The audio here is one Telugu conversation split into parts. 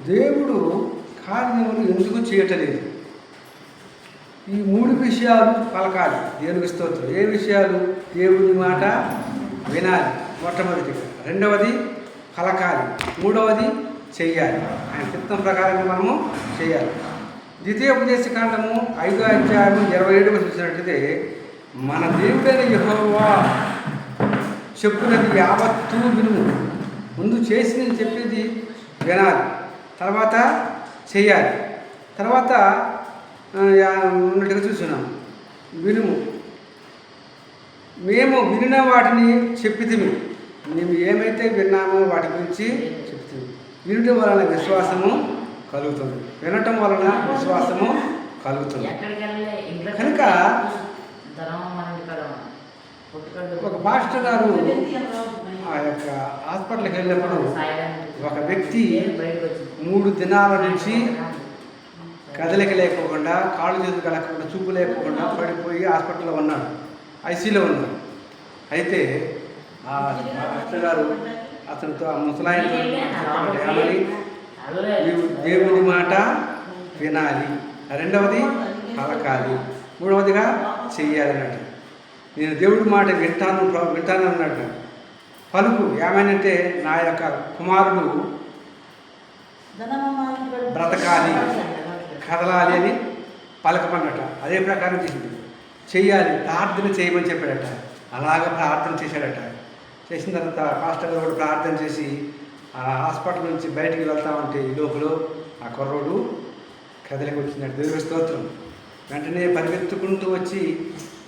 దేవుడు కార్యములు ఎందుకు చేయటలేదు? ఈ 3 విషయాలు పలకాలి దేవునికి స్తోత్రం. ఏ విషయాలు? దేవుని మాట వినాలి మొట్టమొదటిగా, రెండవది పలకాలి, మూడవది చెయ్యాలి. ఆయన చిత్తం ప్రకారంగా మనము చేయాలి. ద్వితీయోపదేశకాండము 5వ అధ్యాయము 27వ చూసినట్లయితే, మన దేవుడైన యెహోవా చెప్పినది యావత్తూ వినుము. ముందు చేసి చెప్పేది వినాలి, తర్వాత చేయాలి, తర్వాత ఉన్నట్టుగా చూస్తున్నాం. వినుము, మేము వినిన వాటిని చెప్పితిమి. మేము ఏమైతే విన్నామో వాటి గురించి చెప్తుంది. వినటం వలన విశ్వాసము కలుగుతుంది, వినటం వలన విశ్వాసము కలుగుతుంది. కనుక ఒక మాస్టర్ గారు ఆ యొక్క హాస్పిటల్కి వెళ్ళినప్పుడు ఒక వ్యక్తి 3 దినాల నుంచి కదలిక లేకుండా, కాళ్ళు చేతులు కలగకుండా, చూపు లేకుండా పడిపోయి హాస్పిటల్లో ఉన్నాడు, ఐసీలో ఉన్నాడు. అయితే ఆ మాస్టర్ గారు అతనితో, ఆ ముసలాయనతో ఏమని, నీవు దేవుని మాట వినాలి, రెండవది పలకాలి, మూడవదిగా చెయ్యాలి అన్నట్టు. నేను దేవుడి మాట వింటాను అన్నట్టు. పలుకు ఏమైనంటే, నా యొక్క కుమారుడు బ్రతకాలి, కదలాలి అని పలకమన్నట. అదే ప్రకారం చేసింది. చెయ్యాలి, ప్రార్థన చేయమని చెప్పాడట. అలాగా ప్రార్థన చేశాడట. చేసిన తర్వాత పాస్టర్ గారు కూడా ప్రార్థన చేసి ఆ హాస్పిటల్ నుంచి బయటికి వెళ్తా ఉంటే ఈ లోపల ఆ కుర్రోడు కదలికి వచ్చినట్టు. దేవుని స్తోత్రం. వెంటనే పరిగెత్తుకుంటూ వచ్చి,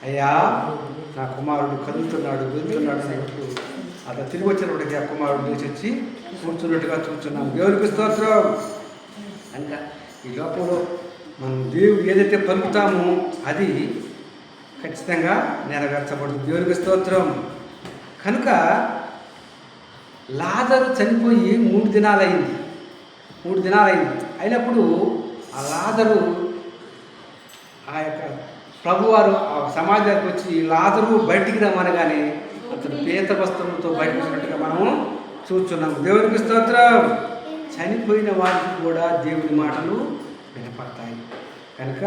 అయ్యా నా కుమారుడు కదులుతున్నాడు, వెళ్తున్నాడు అన్నట్టు అతను తిరిగి వచ్చినప్పటికీ ఆ కుమారుడు లేచి వచ్చి కూర్చున్నట్టుగా చూస్తున్నాం. దేవునికి స్తోత్రం. కనుక ఈ లోపంలో మనం దేవుడు ఏదైతే పలుకుతామో అది ఖచ్చితంగా నెరవేర్చబడుతుంది. దేవునికి స్తోత్రం. కనుక లాజరు చనిపోయి 3 దినాలైంది. అయినప్పుడు ఆ లాజరు ఆ యొక్క ప్రభువారు ఆ సమాజానికి వచ్చి లాజరు బయటికి రమ్మనగానే అతను పీత వస్త్రంతో బయటకు వచ్చినట్టుగా మనము చూస్తున్నాము. దేవునికి స్తోత్రం. చనిపోయిన వారికి కూడా దేవుని మాటలు వినపడతాయి. కనుక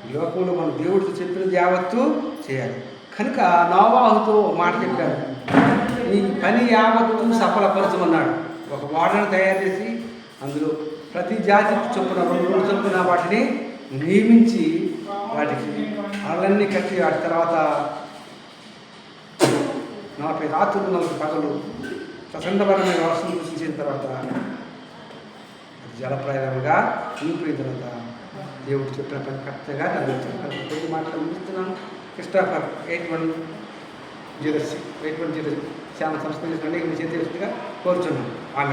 ఈ లోకంలో మనం దేవుడితో చెప్పినది యావత్తు చేయాలి. కనుక నోవాహుతో మాట చెప్పాడు, నీ పని యావత్తు సఫలపరచమన్నాడు. ఒక ఓడను తయారు చేసి అందులో ప్రతి జాతి చొప్పున 2 చొప్పున వాటిని నియమించి వాటికి అలన్నీ కట్టి, వాటి తర్వాత 40 రాత్రులు 40 పగలు ప్రచండపరమైన వర్షం కురిసిన తర్వాత జలప్రయాణంగా నింపిన తర్వాత దేవుడు చెప్పిన పని కరెక్ట్గా నెరవేర్చాడు. కొద్ది మాటలు ముగిస్తున్నాను. క్రిస్టోఫర్ 8106 శ్యామ సంస్థ చేతిగా కోరుచున్నాను.